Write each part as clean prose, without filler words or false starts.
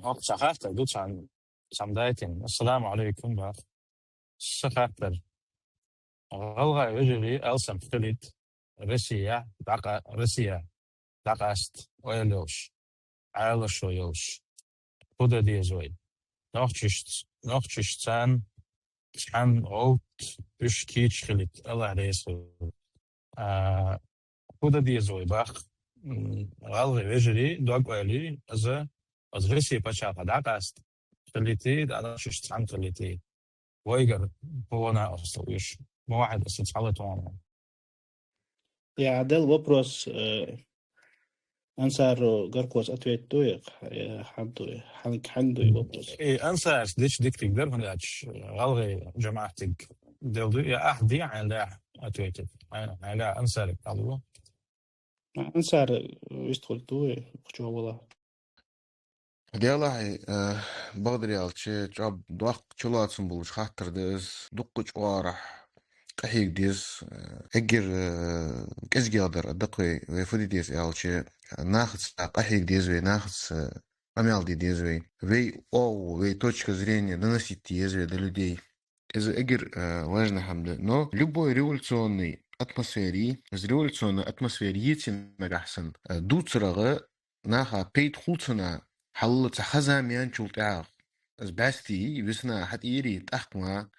Hop sahaftır lütfen samdayetin. Esselamu aleyküm bak. Sahaftır. Galga vejeli elsem filit. Resiya daqast oyaloş. Ayaloş oyaloş. Huda diye zoy. Nochçist sen can old üç kiç filit. Allah resu. Huda diye zoy bak. Galga vejeli dog oyali az resiya paçaqa daqast. Filiti daqast can filiti. ويجر هو انا اصلا وش مو واحد اصلا صحابته معنا. Я del вопрос ансар гаркос ответ туек ханду ханду вопрос. ايه انسى ديش ديك تقدر من الاش غلغي جماعتك دلدو يا احدي يعني لا اتويتك انا لا انسى لك الله ансар يشتغل توي خشوا والله. ديالله بقدر يالشي جاب دوق چولاتسن بولش خاطر ديز دقج وارح قحيق ديز اجر كزجي قدر دقوي ويفودي ديز يالشي ناخذ قحيق ديز وي ناخذ اميال ديز وي او وي точка зрения доносить дيز وي до людей. Это эгер важно хамда. Но любой революционный атмосфере, из революционной атмосферы يتم نجحسن دوتسرغة ناها بيت خلصنا حل تخزاميان شلتعاق از باستي بسنا حتى يري تحقنا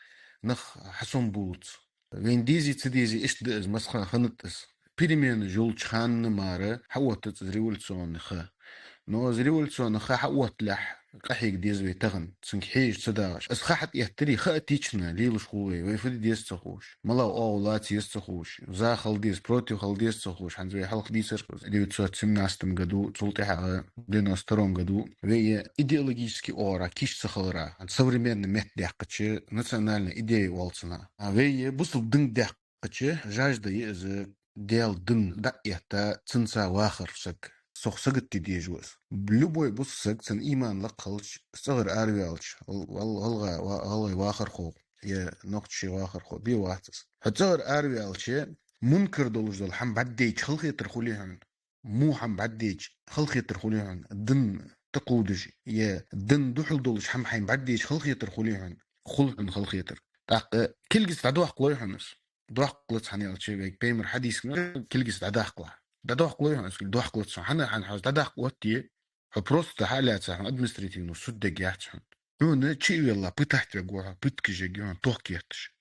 نخ حسن بولت وين ديزي تديزي اشت از مسخن خنتس بيرمين جول تشخان مارا حوتت ريولتسون خ نو ريولتسون خ حوت لح قحيق ديز بيتغن سنكحيج صداش اس خحت يهتري خاتيچنا ليلش خوي ويفدي ديز تخوش ملا اولات يستخوش زا خلديز بروتي خلديز تخوش حنزوي حلق ديسر 1917 году цултеха 92 году ве идеологический ора киш сахалра современный мет дякчы национальная идея волцына ве бусул дың дякчы жажда из дел дың да это цинца вахарсак سوخسقت ديجوز بلوبوي بوسق سن إيمان لقلش صغر أرويالش والله واخر خو يا نقطشي واخر خو بي واتس هتصغر أرويالش منكر دولش دول حم بعديج خلقي ترخوليهن مو حم بعديج خلقي ترخوليهن دن تقودج يا دن دوحل دولش حم حين بعديج خلقي ترخوليهن خلقن خلقي تر تاق كلجس تعدوح قلويهنس دوح قلت حنيالش بيك بيمر حديث كلجس تعدوح قلوه دادوح قلويهن اسكل دوح قلت حنا حنحوز دادوح قوتي просто حالات административно суддег яачхан нөө чи вела пытахт гоо пыткиже гоо тохкиятш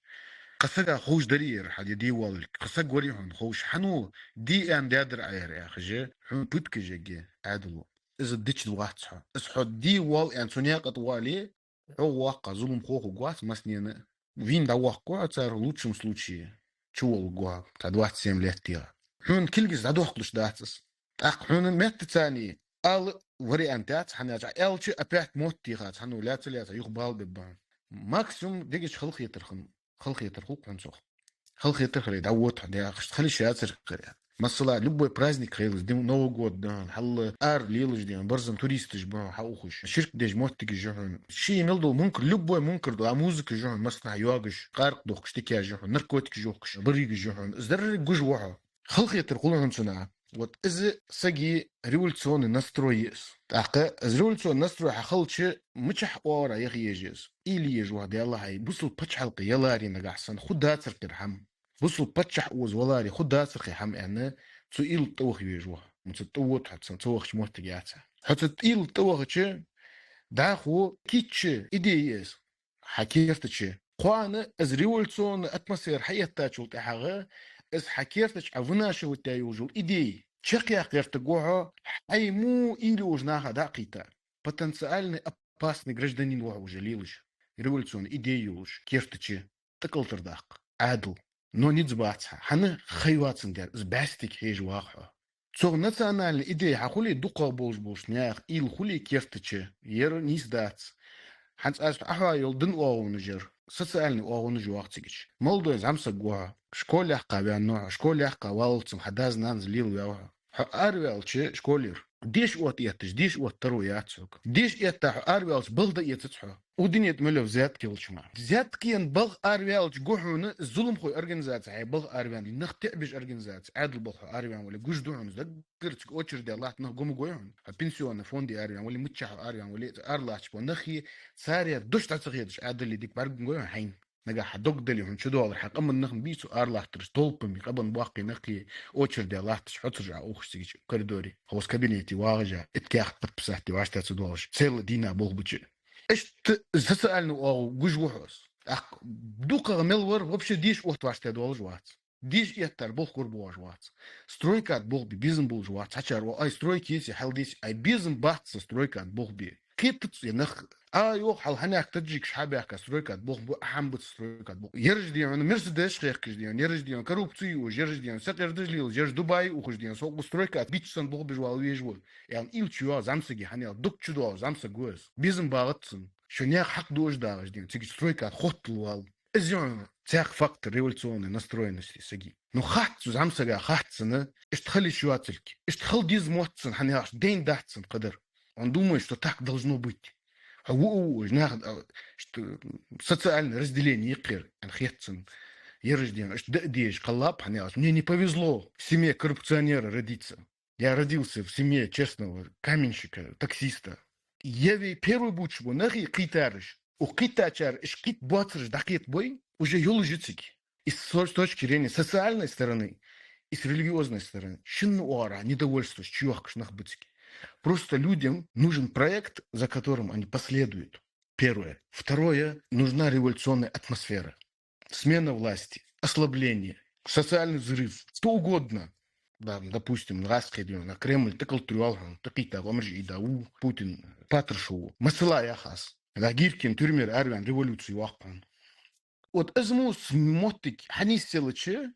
قصدا خوش درير حد دي وال قصا غوري هون خوش حنو دي ان دادر عير يا خجه حن بتكجه عدلو از ديتش واحد اس حد دي وال ان سونيا قطوالي هو واقع ظلم خوخ غوات مسنين вин да واقع цар в лучшем случае чул гоо та 27 лет тира حن كلجز دادوح قلش داتس اق حن مت ثاني ال вариантات حناجا الچ ابيات موتي غات حنو لا تلات يقبال ببان ماكسيموم ديجش خلق يترخن خلق يترخوق نسوخ خلق يترخل دعوت ده خلي شاتر قرية مثلا любой праздник خيلز دي نو год да حل ار ليلج دي برزم туристиш با حوخش شرك ديج موتي جهن شي ملدو ممكن любой ممكن да музыка جهن مثلا يوغش قارق دوخشتي جهن نركوتيك جوخش بريق جهن زدر جوج وها خلق يترخولن سنا вот из саги революционный настрой така революционный настрой хахалч мчах ора يغيجز или يجوا دي الله هي بوصل بتش حلقه يلاري نغحسن خدا ترقر حم بوصل بتش وز ولاري خدا ترقي حم انا تو إل توخ يجوا متطوت حتى توخ موت جاتا حتى إل توخ تش داخو كيتش إديس حكيرتش قوانا از ريولتسون اتموسفير حياتا شلت حاجه از حكيرتش افناش وتايوجو إدي شقيا قيرت جوها أي مو إلوج ناها دقيقة потенциальный опасный гражданин уже лилыш революцион идеюш кертичи тыкылтырдак адыл но не дзбаца ханы хайвацын дер збастик хеж вахо цог национальный идея хахули дуqa болш нях ил хули кертичи ер низдац ханц ас ахва йол дын оонужер социальный оонуж вахтигич молдой замса гуа школях кавяно школях кавалцым хадаз нан злил вява أروي شكولير ديش وات يتش ديش وات ترو ياتسوك ديش يتح اربيالش بلد يتسحو ودنيت ملو زيات كيلش ما زيات كين بل اربيالش جوحون الظلم خو ارجنزات هي بل اربيان نختع بيش ارجنزات عادل بل اربيان ولا جوش دون ذكرت اوتشر دي الله تنه قوم جويون بنسيون فوندي اربيان ولا متشح اربيان ولا ارلاش بنخي ساريا دوش تعتقدش عادل اللي ديك بارج جويون حين نجا حدوك دلي هون شو دول حق أما النخم بيسو أرلاح ترش طولبم يقبل باقي نقي أوتشر دي الله تش حترجع أوخش تيجي كوريدوري هو سكابينيتي واجا اتكاخ بسحتي واش تاتسدولش سيل دينا بوغ بتشي إيش تسألني أو جوج وحوس أخ دوكا ملور وبش ديش وقت واش تدولش وات ديش يتر بوغ كوربواج وات سترويكات بوغ بي بيزن بولج وات حشر وأي سترويكيسي حل ديش أي بيزن بات سترويكات بوغ بي كيف تتصي نخ يوخ حل هناك تجيك شحابي هكا سترويكات بوغ بو أحم بت سترويكات بوغ يرج ديون مرسيدس خيركش ديون يرج ديون كروبتي ويرج ديون سقر دجلي ويرج دبي وخش ديون سوق سترويكات بيتشسن بوغ بجوال ويجول يعني إل تشوا زامسجي هنيا دوك تشدو زامسجوز بيزن باغتسن شنيا حق دوش داغش ديون تيجي سترويكات خط الوال إزيون تاخ فاكتور ريفولوционный настроенности سجي نو خاحت زامسجا خاحتسن إيش تخلي شواتلك إيش تخل ديز موتسن هنيا دين داحتسن قدر он думает, что так должно быть. Социальное разделение يقير خيتسن يرجدين اش дешь قلاب حنياس мне не повезло в семье коррупционера родиться. Я родился в семье честного каменщика, таксиста. Я ведь первый бучбу нахи китарыш. У китачар иш кит буацрыш дакет бой уже юлжицик. И с точки зрения социальной стороны, и с религиозной стороны, шинуара, недовольство, чуахкшнах быцки. Просто людям нужен проект, за которым они последуют. Первое. Второе. Нужна революционная атмосфера. Смена власти, ослабление, социальный взрыв, что угодно. Да, допустим, на Кремль, тыкал трюалган, такие-то, вамржи, да, Путин, Патрушеву, Масыла яхас, да, Гиркин, Тюрмер, Арвян, революцию вахпан. Вот эзму смотрик, они селыче,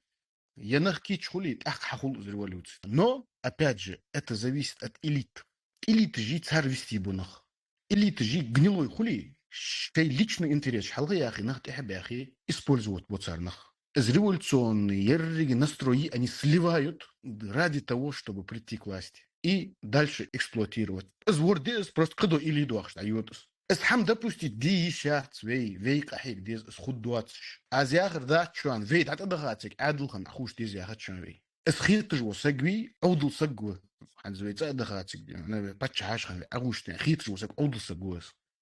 я нахки чхулит, ах, хахул из революции. Но, опять же, это зависит от элит. Элита жить царь вести бунах. Элита жить гнилой хули. Шей личный интерес. Халга яхи, нах яхи, использовать боцарнах. Из революционные ярыги настрои они сливают ради того, чтобы прийти к власти. И дальше эксплуатировать. Из вордес просто кадо или дуах, что йотус. Из хам допустить ди шахт вей кахик дез из худуатш. Аз яхр да чуан вей да тадагатик адлхан ахуш дез яхр чуан вей. Из хитр wo sagwi audul sagwa. Ханзвейца отдыхатик, наверное, почашка, агушная, хитрый, удался.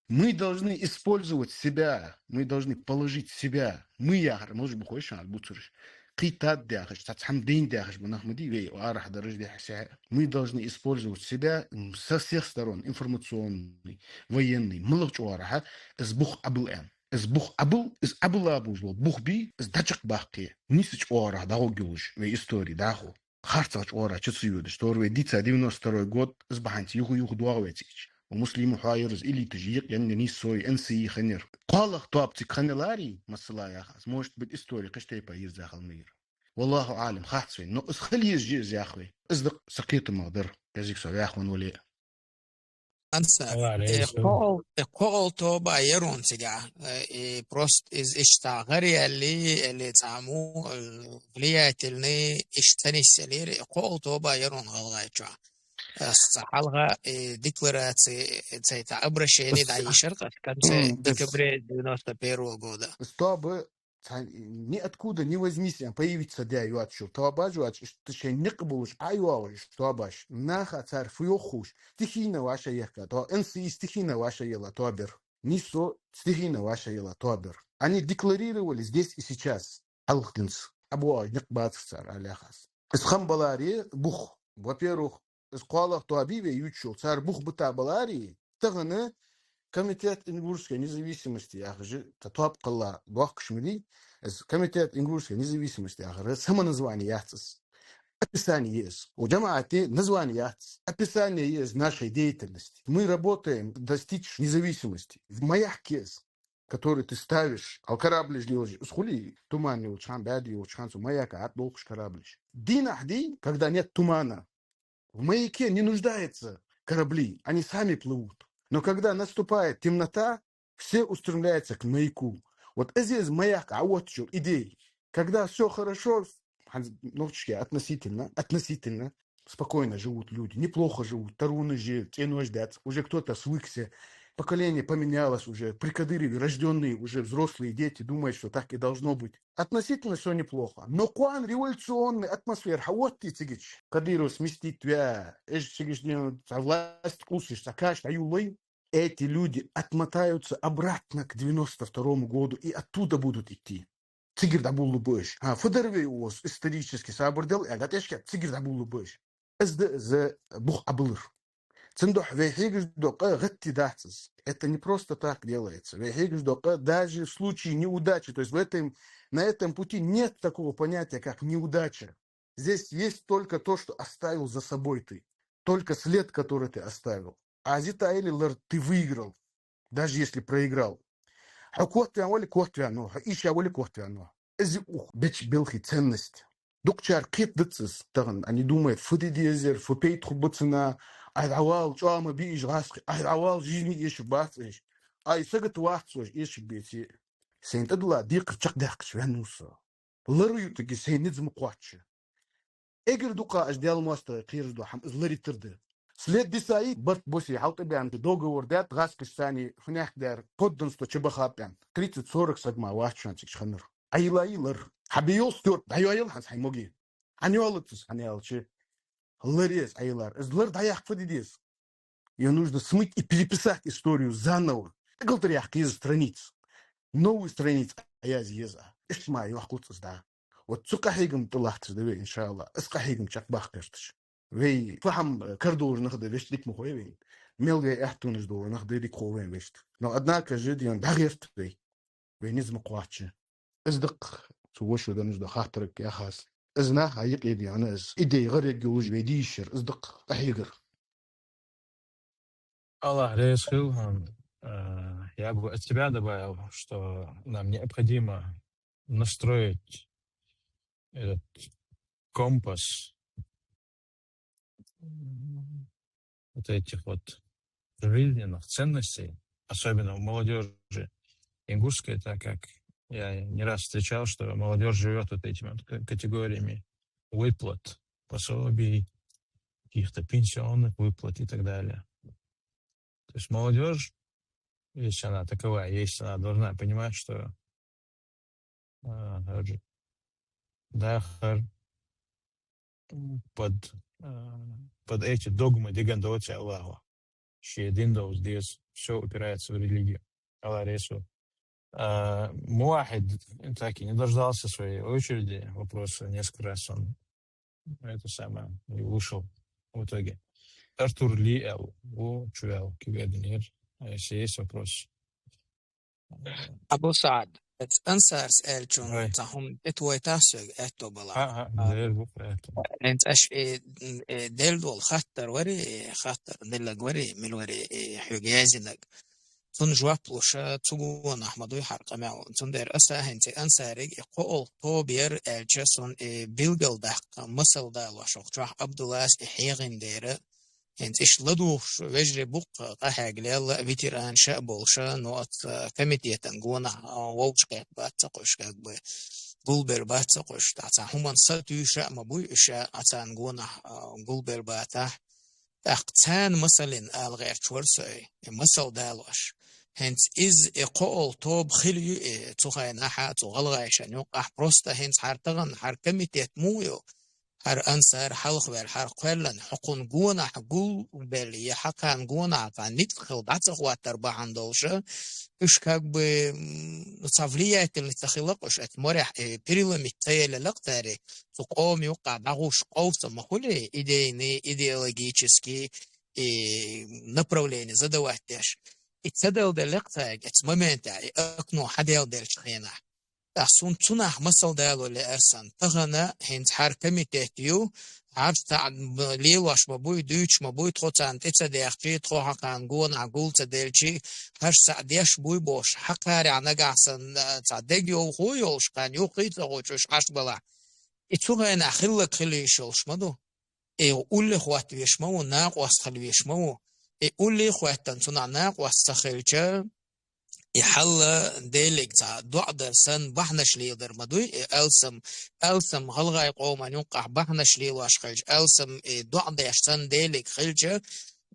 Мы должны использовать себя, мы должны положить себя. Мы яхар, может быть, хочешь, отбуцуришь. Китат дяхаш, тацхамдин дяхаш, банахмади, вей, арах дарыш дяхася. Мы должны использовать себя со всех сторон, информационный, военный, мылочуараха, сбух абл-эн. Сбух абл, из абл-абужло, бух би, из дачак бахки. Нисыч уарах, даугюлыш, вей истории, даху. Харцач ора чуцуюдыш, торвей дица 92 год сбаханти юху дуавецич. ومسلم حايرز إلي تجيق يعني نيسوي أنسي خنير قالخ طابتك خنلاري مسلا يا خاص موشت بالإستوري قشتي بايز داخل مير والله عالم خاص وين نو اسخلي يجيز يا أخوي اصدق سقيت مقدر كازيك سو يا أخوان ولي أنسى الله عليه قول توبا يرون سجع بروست إز إشتاغري اللي تعمو الفلية اللي إشتني السلير قول توبا يرون غلغاية جوا الصحالغا ديكلاراتي تايتا أبرشيني داي شرطة كمسة ديكبري 91 года. Чтобы ниоткуда не возьмись, появится да юатшу, то обажу, что ще не кабулш, юауш, что обаж. Наха царь фуйохуш, стихийно ваша ехка, то энси стихийно ваша ела, то обер. Нисо стихийно ваша ела, то обер. Они декларировали здесь и сейчас. Алхтинс, абуа, некбат царь, аляхас. Схамбалари, бух, во-первых, склалах то обиве ючу, царь бух быта балари, таганы, Комитет ингушской независимости, ахжи, татуап калла, дуах кшмири, комитет ингушской независимости, ахжи, самоназвание яхтс, описание есть. У джамаати название яхтс, описание есть нашей деятельности. Мы работаем достичь независимости. В маях кес, который ты ставишь, ал корабль ждешь, схули, туман его чан, бяди его чан, маяка, от долг корабль. Дин ахди, когда нет тумана, в маяке не нуждаются корабли, они сами плывут. Но когда наступает темнота, все устремляются к маяку. Вот здесь маяк, а вот что, идеи. Когда все хорошо, относительно, спокойно живут люди, неплохо живут, таруны же, уже кто-то свыкся, поколение поменялось уже, при Кадырове рожденные уже взрослые дети думают, что так и должно быть. Относительно все неплохо. Но куан революционный атмосфера, вот ты тигич, Кадыров сместить тебя, власть кусишь, сакаш, аюлы. Эти люди отмотаются обратно к 92-му году и оттуда будут идти. Цигир да булу бөш. Федервей уос исторически сабырдел, агатешке цигир да булу бөш. За бух абылыр. Цендох вейхигиш дока гатти датсыз. Это не просто так делается. Вейхигиш дока даже в случае неудачи, то есть на этом пути нет такого понятия, как неудача. Здесь есть только то, что оставил за собой ты. Только след, который ты оставил. А зита или лэр ты выиграл, даже если проиграл. حكوتي أولي كوتي عنه إيش أولي كوتي عنه إزي بيتش بيلخي ценность دكتور كيف دتس تغن أني دوما فدي ديزر فبيت خبطنا عوال جامع بيج غاسق عوال جيني إيش باتش أي سقط واحد سوش إيش بيتي سين تدلا ديق تشق ديق شو هنوصا لريو تجي سين نزم قواتش إجر دوقا أجدال ماستر قير دو حم إزلري ترده След дисаи бърт боси халта бян договор дят гаскаш сани фнях дер подденство чебаха бян 30-40 сагма вахчан чик шханыр айлайлар хабиол стюрт дайойл хас хаймоги аниолтс аниалчи ларес айлар злар даяк фадидес ее нужно смыть и переписать историю заново галтрях из страниц новую страницу аяз еза ишма юхкутс да вот цукахигм тулахтс да иншалла اسقحигм чакбах каштш وی فهم کردور نخده وشت لیک مخوی وی میلگی احتونش دور نخده لیک خوی وشت نو ادناک جدیان دعیفت وی نزم قواتش ازدق سووشو دنش دو خاطرك يا خاص ازنا هيك ايدي انا از ايدي غير يجوج بيديشر ازدق احيقر Аллах решил, я бы от тебя добавил, что нам необходимо настроить этот компас вот этих вот жизненных ценностей, особенно у молодежи ингушской, так как я не раз встречал, что молодежь живет вот этими вот категориями выплат, пособий, каких-то пенсионных выплат и так далее. То есть молодежь, если она такова, если она должна понимать, что под эти догмы дигандоти Аллаху, щединдоус здесь все упирается в религию. Аллах Ресу. Муахид так и не дождался своей очереди вопроса, несколько раз он это самое не вышел в итоге. Артур Ли Эл, Чуэл, Кигадинир, если есть вопрос. أبو سعد أنصار سألتون تهم اتويتاسيو اتو بلا دير بكرة انت اش ديل دول خطر وري خطر دلق وري من وري حجازنك تون جواب لوشا تقول أحمد يحرق معه تون دير أسا هنتي أنصاري قول طوبير الجسون بيلجل دق مصل دال وشوق جوح عبد الله حيغن دير هنت إيش لدوش وجري بوق قاحق ليلا فيتران شاء بولشا نوت كميتيتن قونا ووش قيت باتقوش قاق قلبر باتقوش تعطان همان ساتو شاء مبوي شاء عطان قونا قلبر باتح تاقتان مثلا الغير شورسي مثل دالوش هنت إز إقول توب خليو تخاي نحا تغلغايش نوقع بروستا هنت حارتغن حار كميتيت مويو هر أنصار حلق بل حر قلن حقون جونا حقول بل حقان جونا كان نتخل بعتق واتربع عندوشة إيش كاب صفلية اللي تخلقش أتمرح بريلم التيل لقتاري تقوم يوقع بعوش قوس مخولي إيديني إيديولوجيتشسكي направление задавать اتسدل دلقتاج اتممنتع اقنو حديل دل شخينا تحسون تنح مسل دالو لأرسان تغنى هنت حركمي تهتيو عرض ليواش مبوي دوش مبوي تخوتان تتسدي اخجي تخو حقان قون عقول تدلشي هش سعديش بوي بوش حقاري عناق احسن تعديو خويوش كان يوقيت لغوشوش عش بلا اتوغا ان اخلق خليشوش مدو اولي خوات ويشمو ناق واس خلويشمو اولي خوات تنتنا ناق واس تخلجا يحل ديلك تا دعدر سن بحنش ليدر مدوي ألسم غلغا يقوم أن ينقح بحنش لي واش خلج ألسم دعدر سن ديلك خلج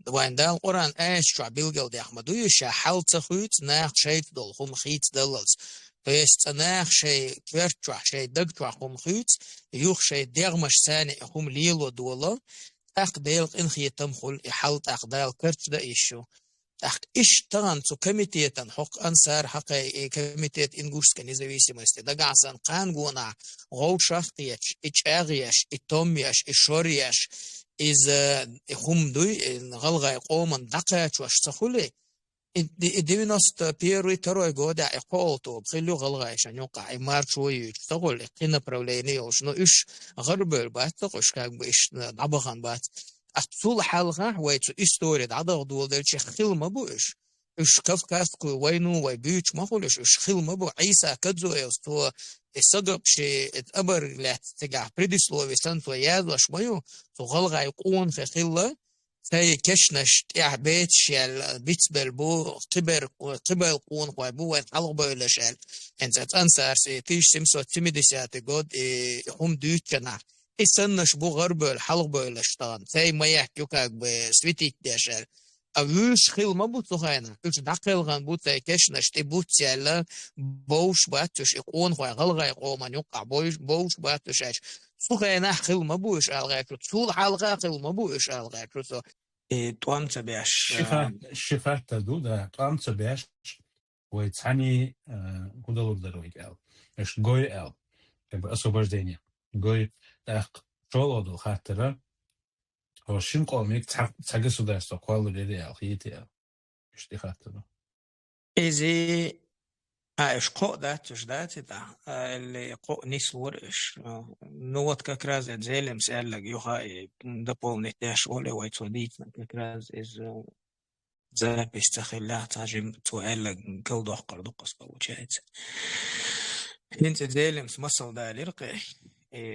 وين دا القرآن ايش شو بيلقوا دي أحمدوي شا حال تخوت ناخ شيء دول هم خيت دلز فيست ناخ شيء كيرتشوا شيء دقتوا هم خيت يوخ شيء ديغمش ثاني هم ليلو دولا أقديل إن خيتم خل يحل أقديل كرتش دا إيشو إيش تان سو كميتيتن حق أنصار حق كميتيت إنجوش كنيزويسيموستي دا قاسان قان قونا غو شاختيش إيش أغيش إتوميش إشوريش إز هم دوي غلغا يقومن دقيت واش تخولي دينوست بيروي تروي غودا إقوالتو بخلو غلغا يشان يوقع إمار شوي تقول إقنا بروليني وشنو إيش غربل بات تقوش كاك بإيش دعبغان بات أتصول حلقة ويتو إستوري دعضغ دول دلشي خيل مبوش إيش كفكاس وينو ويبيوش مخولش إيش خيل مبو عيسى كدزو يستو السقب شي اتقبر لا تجع بريدسلوفي سنتو يازوش مايو تو غلغا يقون في خيلة سي كشنش تيع بيت شال بيتسبل بو قبل قون قوابو وين حلق بولا شال انت تنسر سي تيش سمسو تميدسياتي قد هم دوت جناح السنش بو غرب الحلق بولا شطان سي ما يحكيو كاك بسويتيك ديشال أوش خيل ما بوتوهانا إيش دقيل غان بوتا كشنش تبوت يلا بوش باتوش يقون خو غلغا يقوم من يقع بوش باتوش إيش سوهانا خيل ما بوش ألغاكو سول حلقة خيل ما بوش ألغاكو سو توان تبيش شفاه تدو ده قام تبيش ويتعني هدول درويك أو إيش جوي أو كبر أصبر دنيا جوي تأخ شغل دو خاطره هو شين قوميك تحجسوا ده استقبال لدي أو خيتي أو إيش دي خاطره إزي إيش قو داتش داتي دا اللي قو نيس ورش نوت كاكراز اتزيلم سألك يوها دبول نتاش ولا ويتوديت كاكراز إز زي بيستخلها تاجم توالك كل دقر دقص أو شيء هنت اتزيلم سمصل دا لرقي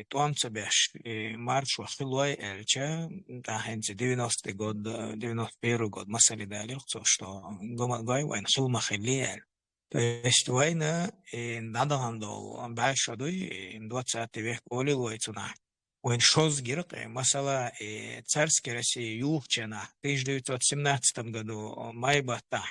توام تبيش مارش وخلوي الچا دا هنت 90 god 91 god مثلا دا لرقصو شتو جاي وين خل مخليه Естествено, надо до большой дой 20 век коли лойцуна. When shows гирк, масала царской России Юхчина в 1917 году майбата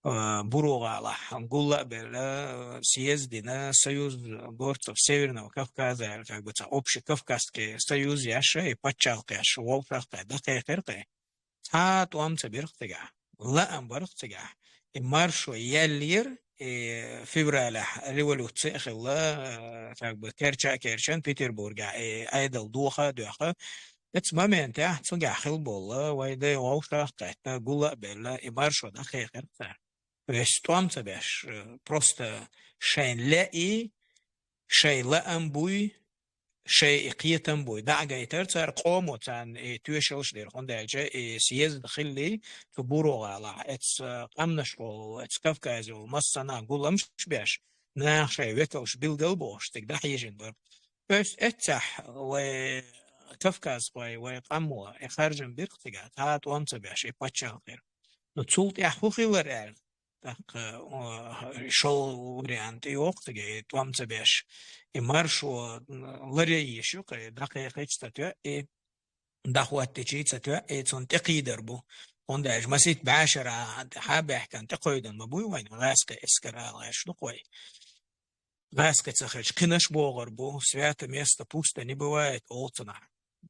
Буругала Гула бела съезде на Союз горцев Северного Кавказа, как бы общий Кавказский союз яша и почалка яша волфрахта дакайкерка. Та туам цабирхтага. لا أمبرتجع المارشو يالير فبراير ريولوتسي خلا كيرشان بيتربورغ ايدل دوخا اتس مامنت تسجع خل بولا ويدا ووشا قتا غولا بلا المارشو دقيقه بس توام تباش просто شين لاقي شي لا امبوي شيء قيتم بوي دعجة يترتر قومو تان تويشلش دير هندالجا سياز دخلي تبورو على اتس قمنشو اتس كافكازو مصنا قولمش بيش ناخ شيء ويكلش بيلدلبوش تقدح يجين بر بس اتح و كافكاز وقمو خارجن بيرقتقا تات وانت بيش يباتشا غير نتسولت يحوخي ورال так шел вариант и октыге туам цебеш и маршо ларе еще кай дакайкай статуя и дахуат тичица и цон тقيدربو он даже масит башара حابه كان تقيدن مبوي وين غاسك اسكرا غاش نقوي غاسك цахач кинаш богорбу свято место пусто не бывает олцна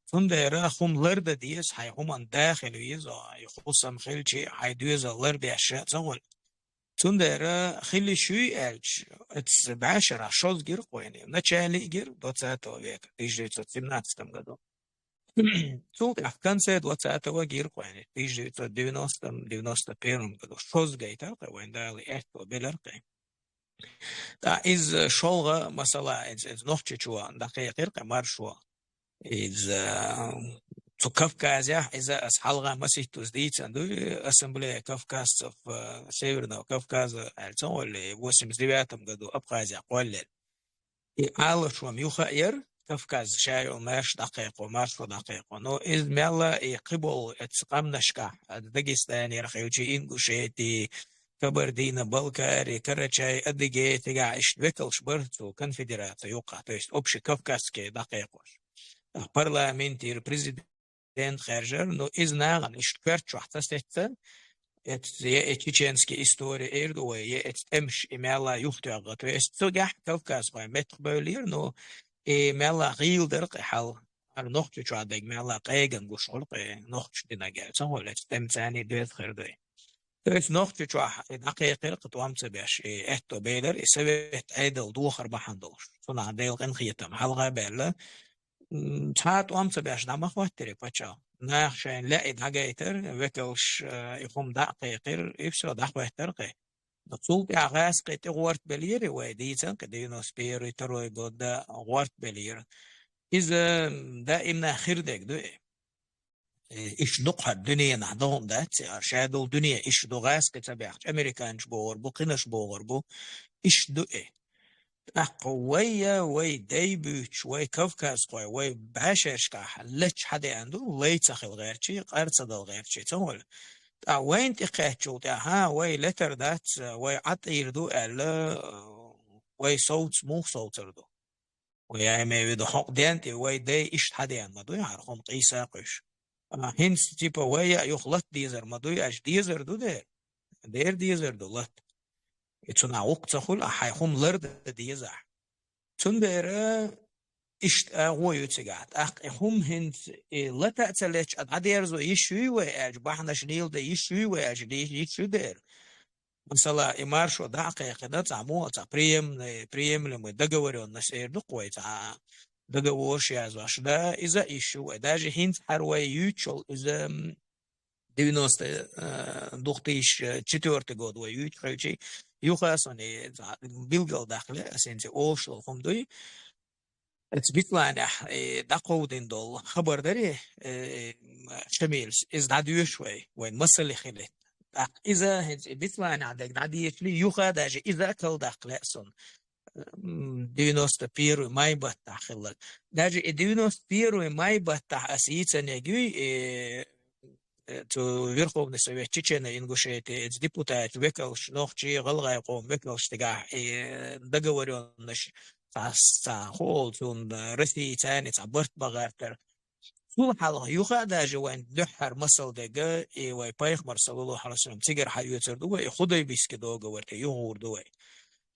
فندرا خم لرد ديس هاي هم داخل يزا يخصم خلشي هاي دوزا لرد اشياء زول تندرا خلي شوي الش اتس بعشرة شوز جير قويني начале جير 20 века 1917 году тут в конце 20 гир قويني 1990-91 году шоз гайта قوين дали это белеркай да из шолга масала из noch чучуа دقيقة маршуа из Кавказе из-за حلقة مسيحتوس ديت عنده ассамблея кавказцев Северного Кавказа اللي 89 году أبخازيا قلل عالشوا ميوخير كافكاز شاي وماش دقيق وماش دقيق نو إذ مالا قبل اتقام نشكا داغستاني رخيوجي إنغوشيتي Кабардино, Балкария, Карачай, Адыгея, тяга, векалш барту конфедерация, юка, то есть общекавказские дакайкош. Парламентир, президент Хержер, но из наган, кверчу, ахтастетта, это чеченские истории, эрдуэ, это эмш, имела юхтуага, то есть цугах Кавказ, метрболир, но имела гилдер, хал, نقطة شو عندك مالا قايجن قشور نقطة ديناجا سهولة تمتاني دوت خردوي تويس نقطة شو دقيقة قطوام تبيش إهتو بيدر إسبت عيدل دوخر بحندوش صنع عديل قن خيتم حلقة بيلا ساعات وام تبيش نعم أخواتري بچا ناخشين لا إدعاجيتر وكوش يقوم دقيقة إفسو دقوهتر قي نتصول بأغاس قيت غورت بليري ويديتن كدينو سبيري تروي قد غورت بلير إذا دائما خيردك دو إيش دقها الدنيا نحضهم ده شادو الدنيا إيش دغاس كتبع أمريكان شبور بو قناش بور بو إيش دو قوية وي ديبوش وي كوكاز قوي وي باشرش كاح لتش حدا عنده ليتسخ الغيرشي قارصد الغيرشي تقول وين تقاتشو ها وي لتر دات وي عطير دو ألا وي صوت مو صوت دو ويا ما بده حق ديانتي وي دي إيش حدا ما دو يعرفون قيسا قش هنس تيبا ويا يخلط ديزر ما دو يعش ديزر دو دير ديزر دو لط يتسون عوق تخول حيخوم لرد ديزر تون بيرا إيش هو يتسقعت هم هنس لتا تلتش عدير زو يشوي ويأج بحنا شنيل دا يشوي ويأج دي يشوي دير مثلا إمارشو دقيقة دا تعمو بريم لما دقوريون نسير دقوي دقورش يازوش دا إذا إيشو داجي هنس حروي يوتشل إذا 94 год воюют, короче, юхасоне билгал дахле, асенте ошло хомдой. Это битланя, дакоудин дол, хабардари, шамильс, из дадюшвей, وين مسل خلت. إذا битланя عندك داديش لي يوخا داجي إذا كل داخل سون 91 май баттахлак. Даже 91 май баттах асица негюй to Верховный Совет Чечении, Ингушетии, депутат, векалш, нохчи, галгайком, векалш, тяга, договоренность, холд, России тянет, аборт багатер. Сулхал, юха даже вайн духар масал дега, и вай пайхмар, саллаллаху алейхи ва саллям, тигр хайютер дуга, и худайбийский договор, и югур дуга.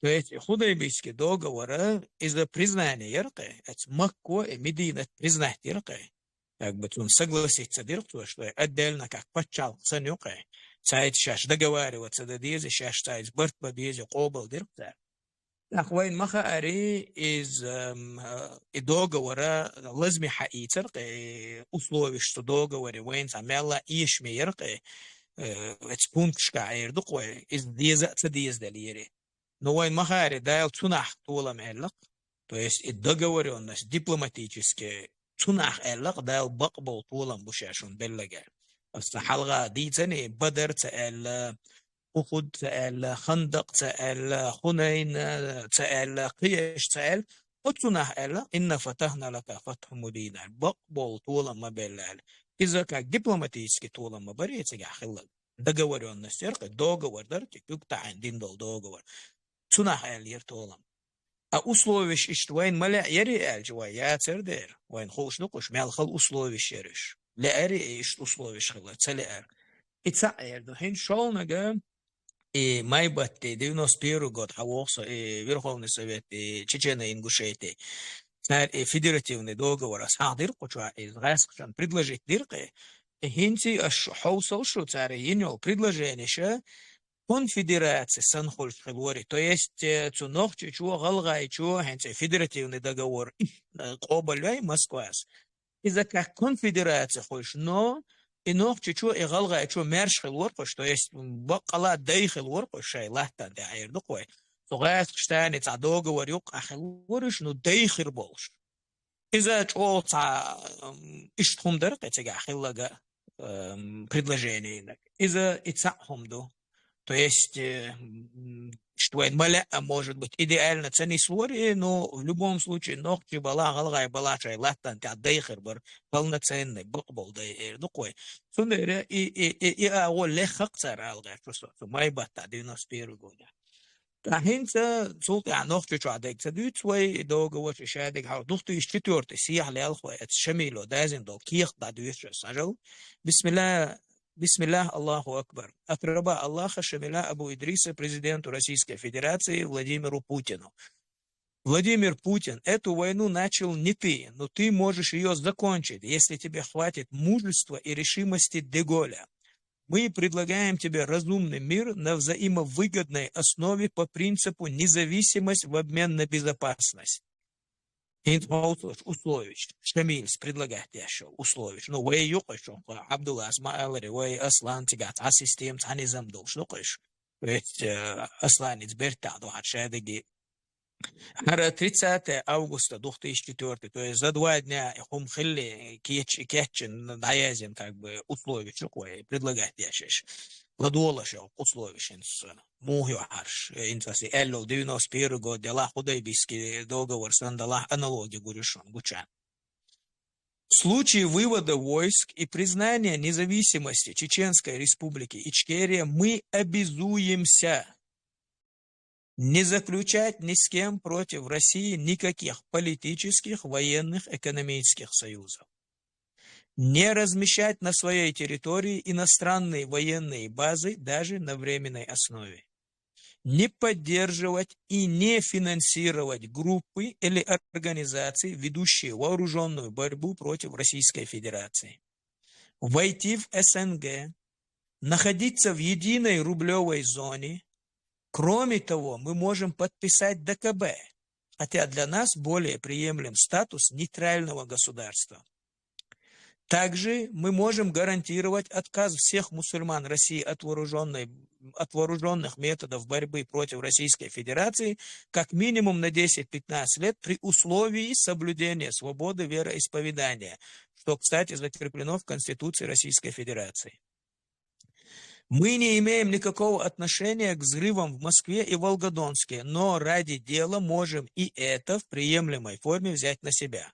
То есть худайбийский договор из-за признания яркое, это Макко и Медина признать яркое. Как бы он согласится директор, что отдельно как почал санюка, сайт шаш договариваться до дези, шаш сайт борт по дези кобал директор. Так вайн маха ари из и договора лазми хаитер, условий, что договоре вайн замела ишмеер, это пункт шкаир дукой из деза цадез далири. Но вайн маха ари дайл цунах толам эллак, то есть и договоренность дипломатическая. تناخ ألق دال بقبل طولا بشاشون بلغا الحلقة دي تاني بدر تأل أخد تأل خندق تأل خنين تأل قيش تأل وتناخ ألق إن فتحنا لك فتح مبينا بقبل طولا ما بلال إذا كان دبلوماتيسكي طولا ما بريتك خلق دقوريون نستيرق دوغور درك يقطع عندين دوغور تناخ ألير طولا условиш иштвайн маля яри алжва я цердер вайн хош нукуш мал хал условиш яриш ла ари иш условиш хала цалер ица эрдо хин шолнага и майбатте 91 год хавокса Верховный Совет Чечении Ингушетии федеративный договор садир куча из гасхшан предложить дирке хинти аш хоусал шу царе йнол предложение конфедерация санхольш хилвори, то есть цунох чучу галгай чу хенце федеративный договор кобалай Москвас. Из-за как конфедерация хольш, но и нох чучу и галгай чу мерш хилвор, то есть бакала дай хилвор, шай лахта да айр дукой. То гайс штани ца договор юк ахилвориш, но дай хирболш. Из-за чу ца иштхум дэр кэцега хиллага предложение. Из-за ица хумду. То есть, что маля может быть идеально цени свори, но в любом случае ногти бала галгай бала чай латтан та дейхер бар полноценный бокбол дейр дукой. Сундере и агол лехак цар алгай просто май бата 91 года. Тахинца цулт я ногти чадек цадут свой договор шадек хау 2004 сиях лялхой от шамило дазин дол ких дадуиш сажал. Бисмиллах, Аллаху Акбар. От раба Аллаха Шамиля Абу Идриса, президенту Российской Федерации Владимиру Путину. Владимир Путин, эту войну начал не ты, но ты можешь ее закончить, если тебе хватит мужества и решимости Деголя. Мы предлагаем тебе разумный мир на взаимовыгодной основе по принципу независимость в обмен на безопасность. Услович, Шамильс предлагает еще услович. Ну, вы ее еще, Абдулла Асмаэлри, вы Аслан тягат, ассистент, анизам долж, ну, конечно. Ведь Асланец Бертаду, Хадшадыги. 30 августа 2004, то есть за 2 дня Хумхилли, Кетчин, Даязин, как бы, услович, ну, предлагает еще. Ладуолашев условищенс мухи арш инфаси элло 91 год дела худайбийский договор сандала аналогии гурешон гучан. В случае вывода войск и признания независимости Чеченской Республики Ичкерия мы обязуемся не заключать ни с кем против России никаких политических, военных, экономических союзов. Не размещать на своей территории иностранные военные базы даже на временной основе. Не поддерживать и не финансировать группы или организации, ведущие вооруженную борьбу против Российской Федерации. Войти в СНГ, находиться в единой рублевой зоне. Кроме того, мы можем подписать ДКБ, хотя для нас более приемлем статус нейтрального государства. Также мы можем гарантировать отказ всех мусульман России от вооруженных методов борьбы против Российской Федерации как минимум на 10-15 лет при условии соблюдения свободы вероисповедания, что, кстати, закреплено в Конституции Российской Федерации. Мы не имеем никакого отношения к взрывам в Москве и Волгодонске, но ради дела можем и это в приемлемой форме взять на себя.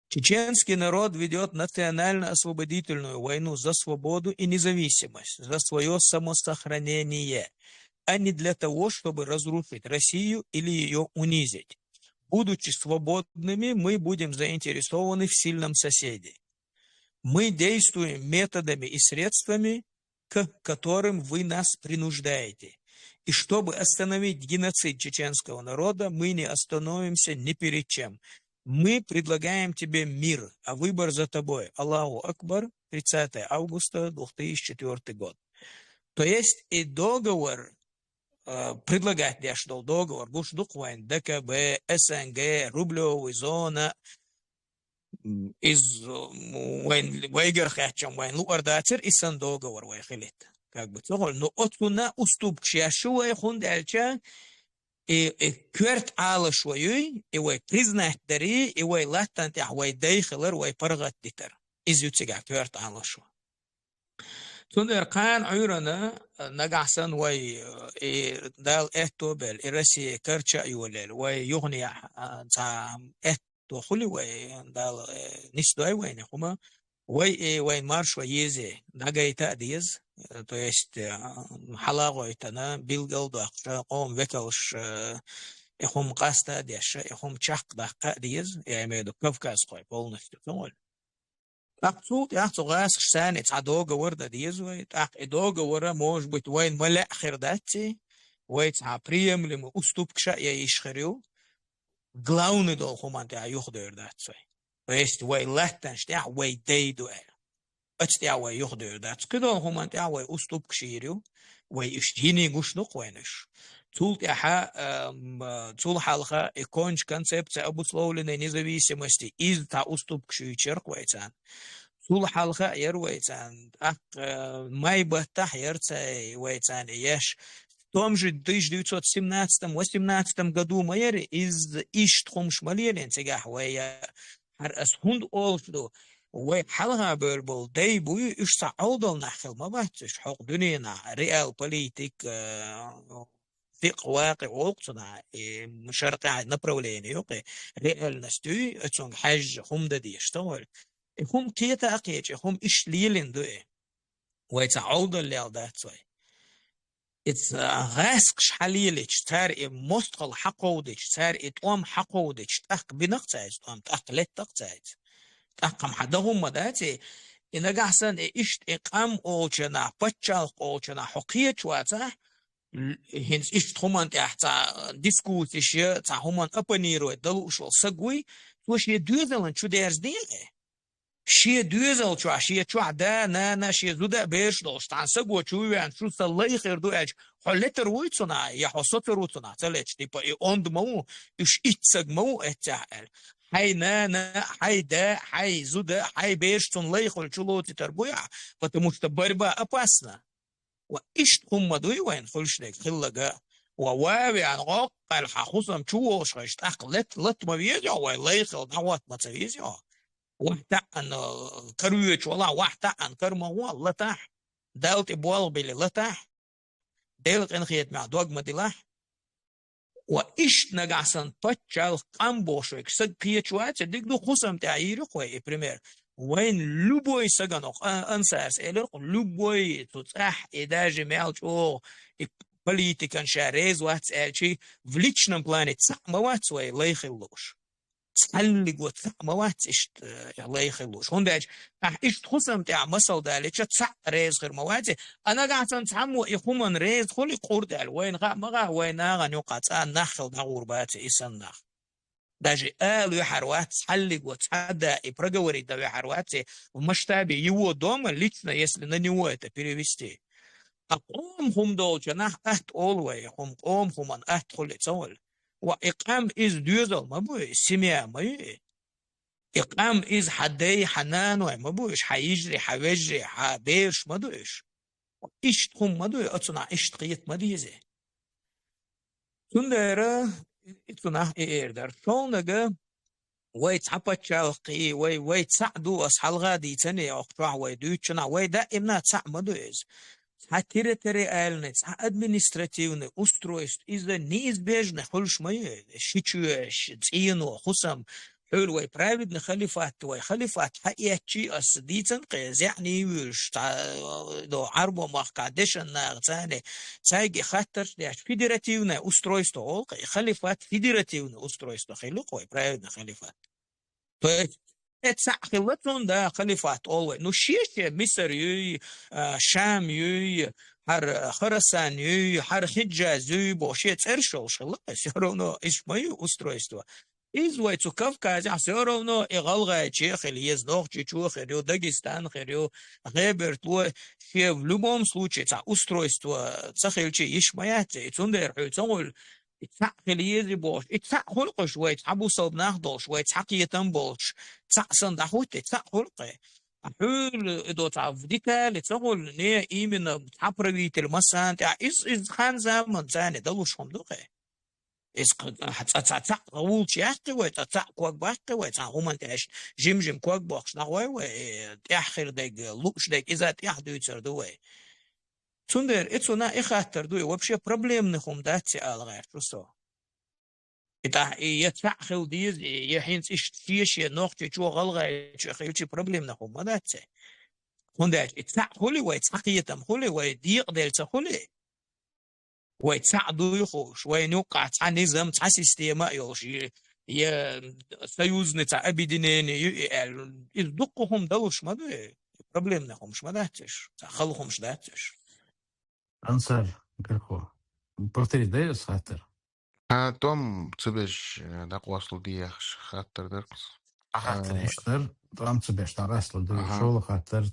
Чеченский народ ведет национально-освободительную войну за свободу и независимость, за свое самосохранение, а не для того, чтобы разрушить Россию или ее унизить. Будучи свободными, мы будем заинтересованы в сильном соседе. Мы действуем методами и средствами, к которым вы нас принуждаете. И чтобы остановить геноцид чеченского народа, мы не остановимся ни перед чем. Мы предлагаем тебе мир, а выбор за тобой. Аллаху Акбар, 30 августа 2004 год. То есть и договор, предлагать я что договор, Гушдуквайн, ДКБ, СНГ, рублевая зона, из Вайгер Хачам Вайн Луардацер и сан договор Вайхилит. Как бы но отсюда уступки, а что Вайхун дальше? И кверт ала швоюй, и вай признать дари, и вай латтант я вай дейхлер, вай паргат дитер. Изютига кверт ала шво. Тундер кан уйрана нагасан вай дал эхтобел, и Россия карча юлел, вай югния за эхто хули вай дал нисдой вай нехума, вай марш вай ези, нагайта диез. То есть халагой тана билгал дакша ком векалш ихум каста дяша ихум чак дакка диез я имею в виду Кавказ кой полностью тоноль. Так тут я цугас шсан это договор да диез вой так и договора может быть войн маля хердати вой ца приемлемо уступкша я ишхрю главный документ я юхдер датсой. То есть вой латтан штя вой дейду Отстяуай юхдер датс. Кидал хумантяуай уступ кширю, вай иштини гушнук вайныш. Цул халха и конч концепция обусловленной независимости из та уступ кширчерк вайцан. Цул халха ярвайцан. Майбата ярцай вайцан еш. В том же 1917-18 году майери из Иштхум Шмалерин цигах вая хар асхунд олшду. وحلها بول داي بوي إيش تعودل نحل ما بحثش حق دنينا ريال بوليتيك ثق واقع وقتنا مشاركة نبرولين يوقي ريال نستوي اتسون حاج هم دا دي يشتغل هم كيتا أقيج هم إيش ليلين دوي ويتعودل ليال داتوي it's غاسق شحاليليش تار مستقل حقودش تار اتوام حقودش تاق بنقطعج تام تاق لت تقطعج تاقم حدهم مداتي إن جحسن إيش إقام أوجنا بتشال أوجنا حقيقة واتا هنس إيش تهمان تحت ديسكوت إيش تهمان أبنيرو دلو شو سقوي توش يدوزلن شو ديرز ديله شيء دوزل شو شيء شو عدا نا شيء زودا بيش دوست عن سقوي شو يعني شو سلي خير دو إيش حلت رويتنا يا حصت روتنا تلش تبا يوند مو إيش إتسق مو إتعال هاي نا هاي دا هاي زودا هاي بيش تنلي خل شلو تتربويا فتمستبربا أباسنا وإيش هم دوي وين خلش لك خلقا وواوي عن غاق الحخوصم شو شغشت أقلت لت ما بيجي ولا خل نوات ما تبيجي واحدة أن كرويش والله واحدة أن كرمه والله تح دالت بوال بلي لتح دالت إن خيت مع دوغ مدلح وإيش نجعسن بتشال قامبوشك سد بيتشوات ديك دو خصم تعيرق وي بريمير وين لوبوي سجنوق أنساس إلق لوبوي تتح إداج مالش أو политикан شاريز وات ألشي فليتشنم بلانت سما وات وي ليخلوش تحلي قوت سما وات إيش ليخلوش هنداج إيش خصم تاع مسل دالتش تسع ريز غير مواتي أنا قاعد نتعمو يخومن ريز خلي قردال وين غا مغا وين غا نقاط نخل دغور باتي إسن نخ داجي آلو حروات تحلي قوت هذا إبرقوري دا حروات ومشتابي يو دوما ليتنا يسلي ننيوه перевести أقوم هم دول جناح أهت أولوي هم قوم هم أن أهت خلي تول وإقام إز ديوزل ما بوي سميع ما يي إقام إز حدي حنان وما بويش حيجري حوجري حبيش ما دويش إيش هم ما دوي أتصنع إيش تقيت ما ديزي تندر أتصنع إيردر شونغ ويت حبتشالقي ويت سعدو أصحال غادي تاني أقطع ويدوتشنا ويدائما تسع ما دويز территориальность, административное устройство из-за неизбежно хольш мои шичуешь цину хусам حلوة праведный халифат твой халифат حقيقي أصديتن قيز يعني وش دو عربو مقعدش النار ثاني تاجي خاطر داش فيدراتيونا устройство олقي خليفات فيدراتيونا устройство خلقوي праведный халифат خلتون ده خليفات أول نشيش مصر يي شام يي هر خراسان يي هر حجاز يي بوشيت إرشل شلون سيرونو إيش ما يوسترويستوا إزواي تكافكاز سيرونو إغلغة شيء خليز نوع شيء خيريو داغستان خيريو غيبرت و شيء в любом случае تا устройство تخيل شيء إيش ما ياتي تندر حيتقول خليزي بوش خلق شوي تعبو صوب ناخدو شوي حقيقة بوش تسعسن دحوتي خلقه حول دو تعرف ديتا لتقول نيا إيمن تعبري تلمسان تاع إز خان زمن ثاني دلوشهم دوقه إز حتى قول شيء وتتع كوك باك وتعومن تاش جيم كوك بوكس نقوي وتأخر دق لوش دق إذا تأخذ يتردوي Тундер, это на их аттерду, вообще проблемных дати алгар, что? Это я тахил диз, я хинц ищешь, ногти чего алгар, чего хилчи проблемных дати. Тундер, это хули, вай цакиетам хули, вай дик дельца хули. Вай цаду юхуш, вай нюка, ца низам, ца система, юши, я союзница, объединение, из дукухом далуш мады, проблемных шмадатиш, цахалухом шдатиш. أنصر كرخو بروتري دايس خاطر توم تبش داق واصل دي خاطر درس خاطر إشتر طعم تبش تراسل دو شغل خاطر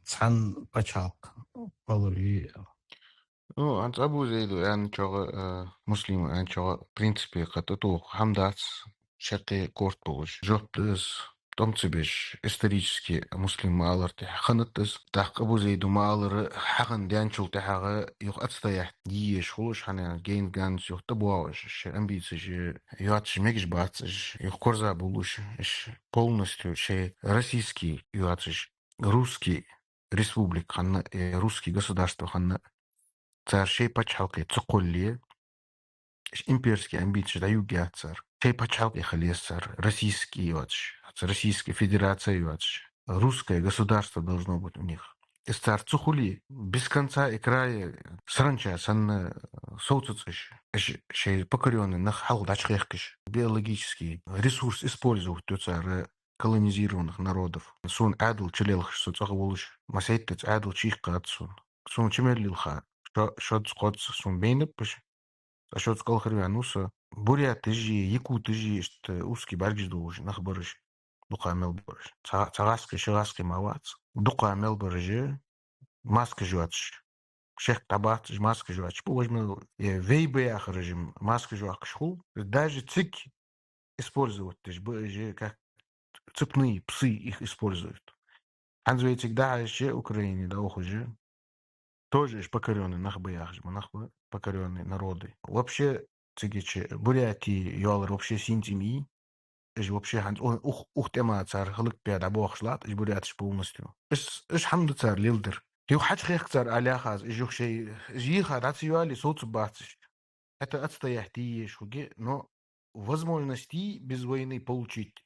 تحن بتشاق بالوري أنت أبو زيدو يعني شغل مسلم يعني شغل برينسبي قطعتو حمدات شقي كورت بوش جوب بلس том цебеш исторически муслим маалар те ханаттас так Абу Зейду маалар хахан дянчул те хага юх отстоять диеш хулуш хана гейн ганс юх табуаш амбиции же юатш мегиш бацш юх корза булуш полностью российский юатш русский республик ханна русский государство ханна цар шей пачалки цукулли имперские амбиции дают цар шей пачалки халес цар российский юатш Российская Федерация юатш русское государство должно быть у них. Из цар цухули без конца и края сранча сан соуцуциш шей покоренный на халдачхехкиш биологический ресурс используют ту цар колонизированных народов. Сун адл челелх соцахволш масейт адл чихкат сун чемерлилха шот скот сун бейнепш шот сколхрвянуса буряты жи якуты жи узкий баргиш должен нахбарыш дука мелборж цагаски шигаски мавац дука мелборж маска жуач шех табат маска жуач поважмел вейбе режим маска жуак шхул даже цик использовать же как цепные псы их используют. Анзуетик да еще Украине да уже тоже покоренные нахбаях нахба покоренные народы. Вообще цигичи Бурятии юалр вообще синтими вообще ух тема цар хлык пяда бохшлат Бурятиш полностью. Хамду цар лилдер. Ю хачхех цар аляхаз жух шей жиха рациюали соцбатиш. Это отстоятие шуге, но возможности без войны получить,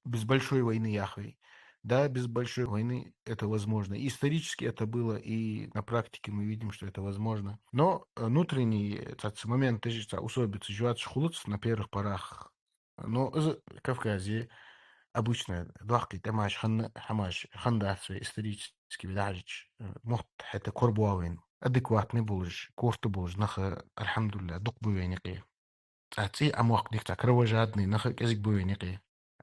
без большой войны Яхве, да, без большой войны это возможно. И исторически это было, и на практике мы видим, что это возможно. Но внутренний момент, особенно жуат шхулыц на первых порах, но в Кавказе обычно двахки тамаш хамаш хандацию исторически видажич мохт это корбуавин адекватный булж кофту булж наха альхамдулилlah дук буйники ати амох ник та кровожадный наха язык буйники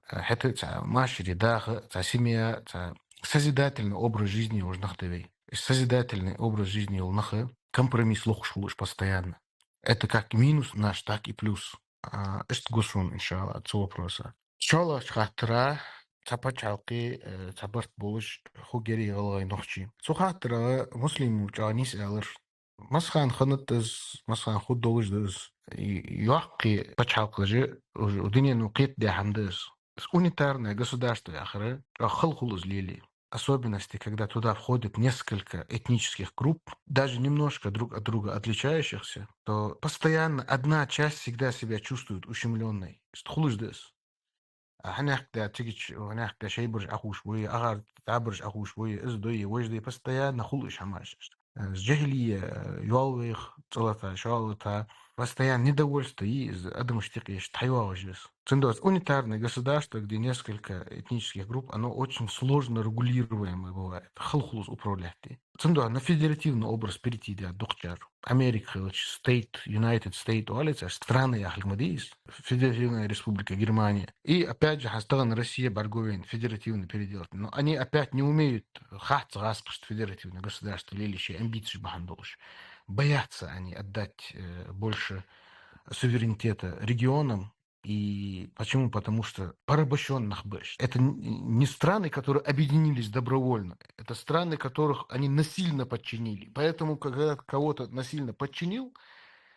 это та машри да та семья та созидательный образ жизни уж нахтевей созидательный образ жизни у наха компромисс лохшулуш постоянно это как минус наш так и плюс эст гусун иншалла от вопроса Шола шхатра цапачалки цабарт булыш хугери алгай нохчи. Сухатра муслим чанис алыр. Масхан ханатыз масхан худ долыждыз. Юахки пачалкы же удине нукет де хамдыз. Унитарное государство яхры хылхул излили. Особенности, когда туда входит несколько этнических групп, даже немножко друг от друга отличающихся, то постоянно одна часть всегда себя чувствует ущемленной. Стхулыждыз. هناك دا تيجي هناك دا شيء برج أخو شوية أغار تعبرج أخو شوية إزدوية وجدي بس تيا نخلش هماش جهلية يوالويخ صلاة شالتها بس تيا недовольство из адмуштикиш тайваважис. Циндос унитарное государство, где несколько этнических групп, оно очень сложно регулируемое бывает. Халхулус управлять. Циндос на федеративный образ перейти да духчар. Америка, State, United States, уалица, страны Ахлимадис, Федеративная Республика Германия. И опять же, Хастаган Россия, Барговин, федеративно переделать. Но они опять не умеют хатца распуск федеративное государство, лелище, амбиции бахандолш. Боятся они отдать больше суверенитета регионам. И почему? Потому что порабощенных больше. Это не страны, которые объединились добровольно. Это страны, которых они насильно подчинили. Поэтому, когда кого-то насильно подчинил,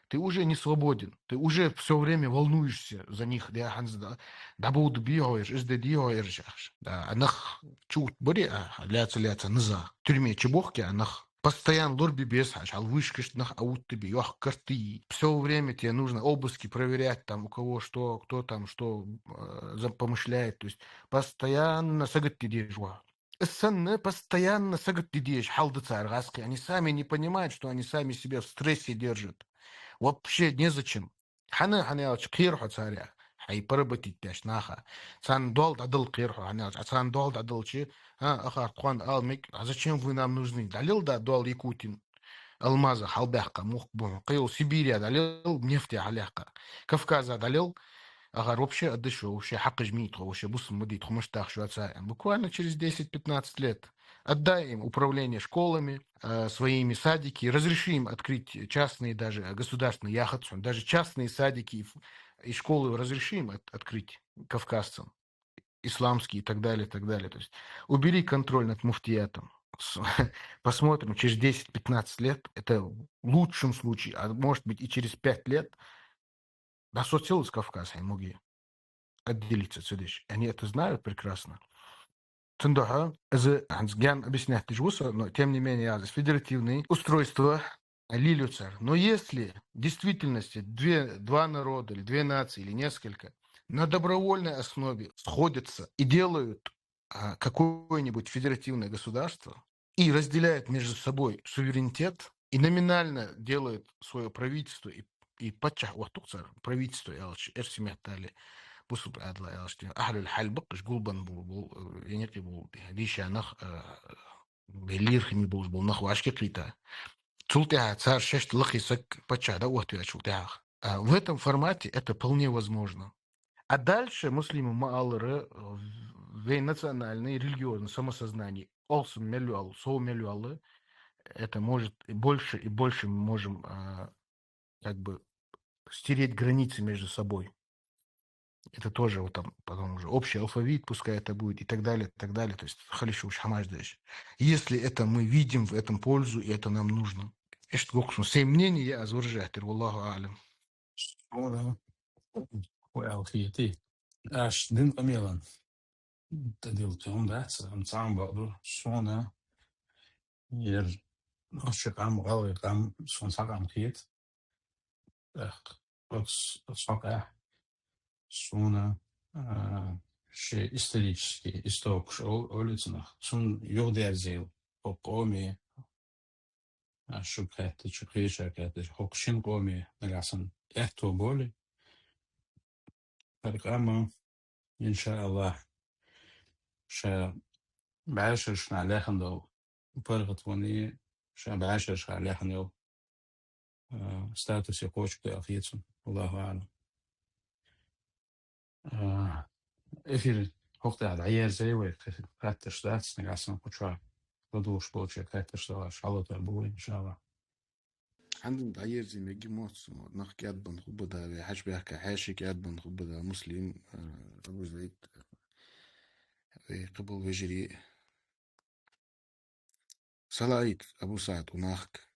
ты уже не свободен. Ты уже все время волнуешься за них. Да будут бегаешь, да, анах чуть бори, ляца наза. В тюрьме чебохки, анах постоянно лорби бесхаш, вышкаш нах аут тебе, карты. Все время тебе нужно обыски проверять, там у кого что, кто там что помышляет. То есть постоянно сагат тидежва. Постоянно сагат тидеж, халдыца аргаски. Они сами не понимают, что они сами себя в стрессе держат. Вообще незачем. Хана ялч кирху царя. Хай парабати тяж наха. Сан дол дадыл кирху. Сан дол дадыл чи. Ахар куан алмик. А зачем вы нам нужны? Далил да дол Якутин. Алмаза халбяхка мухбун. Кил Сибирия далил нефти аляхка. Кавказа далил. Ага, вообще отдышу, вообще хак жмит, вообще бусом мудит, хумаштах швацаем. Буквально через 10-15 лет отдай им управление школами, своими садики, разреши им открыть частные даже государственные яхатсы, даже частные садики и школы разреши им открыть кавказцам. исламские и так далее, и так далее. То есть убери контроль над муфтиятом. Посмотрим, через 10-15 лет, это в лучшем случае, а может быть и через 5 лет, да, соцсилы с Кавказа и могли отделиться отсюда. Они это знают прекрасно. Цендоха, Гян объясняет Тижвуса, но тем не менее, федеративные устройства Лилюцер. Но если в действительности два народа, или две нации, или несколько на добровольной основе сходятся и делают какое-нибудь федеративное государство и разделяют между собой суверенитет и номинально делают свое правительство и патчах правительство Эрсимятали بص أطلع أهل الحل بقش قلبا بول يعني بول ليش نخ بلير خمي بول بول نخ وعش كليتا تلتها царь шесть лохисок почада вот я чултях. В этом формате это вполне возможно. А дальше муслимы маалры в национальное религиозное самосознание олсен мелюал со мелюалы это может и больше мы можем как бы стереть границы между собой. Это тоже вот там потом уже общий алфавит, пускай это будет и так далее, и так далее. То есть халишу хамаждаешь. Если это мы видим в этом пользу, и это нам нужно. Эшт гоксун. Сей мнение я азваржахтер, валлаху алям. Шона وأخيتي أش دين قميلا تديل تهم دات أم تعم بقدر شونا ير نشق عم غلي قام شون ساق عم خيت أخ ساق شونا شيء исторический исток шоу улицах шун югдер зел قومي شبكات شقي شركات حقشين قومي نقاسن إحتو بولي فرقامة إن شاء الله شا بعشرش عليها دو فرقت وني شا بعشرش عليها دو ستاتوس يقوش بأخيتهم الله أعلم إفير وقت على عيار زي وكاتش داتس نقاسن كتشا بدوش بوشي كاتش دواش على تربوي إن شاء الله عندهم عير زي ما يجي موت نخ كياد بن خبدا حاش بيحكي حاشي كياد بن خبدا مسلم أبو زيد قبل وجري صلايت أبو سعد وناخك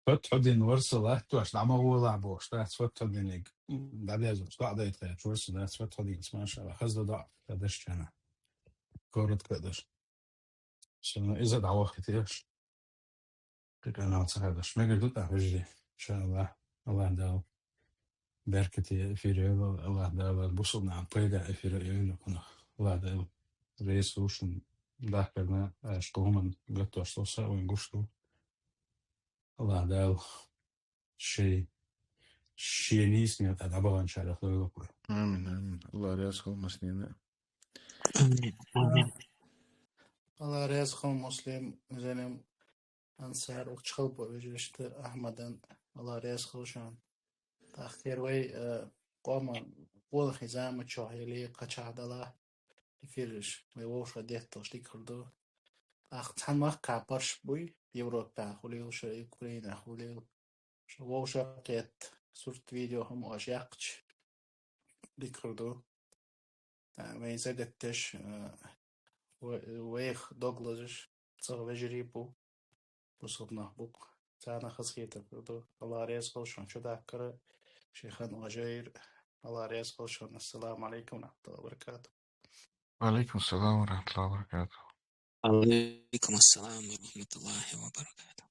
فتحدين ورسل توش لعما هو لعبوش تاعت فتحدين بعد يزوج قاعدة يتلاقي ورسل تاعت فتحدين ما شاء الله خزد ضعف قدش كان كورة قدش عشان إذا دعوة كتيرش كنا نتصحدش ما قلت أحجري إن شاء الله الله داو بركتي في ريال الله داو بوصلنا عن طيدة في ريال كنا الله داو رئيس وشن ذاكرنا أشتوهم قلت أشتوسا وينقشتو الله داو شيء نيسني أتعبوا إن شاء الله خلوا لكم آمين آمين الله رزقه مسنين آمين آمين الله رزقهم مسلم زينم أنصار وشخل بوجرشت أحمدن الله رزقه شان تأخير وي قوما قول خزامة شاهلي قشعد الله يفرش ويوش وديت تشتيك خردو أختان ما كابرش بوي يوروبا خليل شو أوكرانيا خليل شو ووش قيت صورت فيديو هم أشياقش ديك خردو وين زدتش ويخ دوغلزش صار وجريبو وصلنا بوك تانا خسخيتا خردو الله رزقه شان شو ذاكر شيخان وجير الله رزقه شان السلام عليكم ورحمة الله وبركاته وعليكم السلام ورحمة الله وبركاته عليكم السلام ورحمة الله وبركاته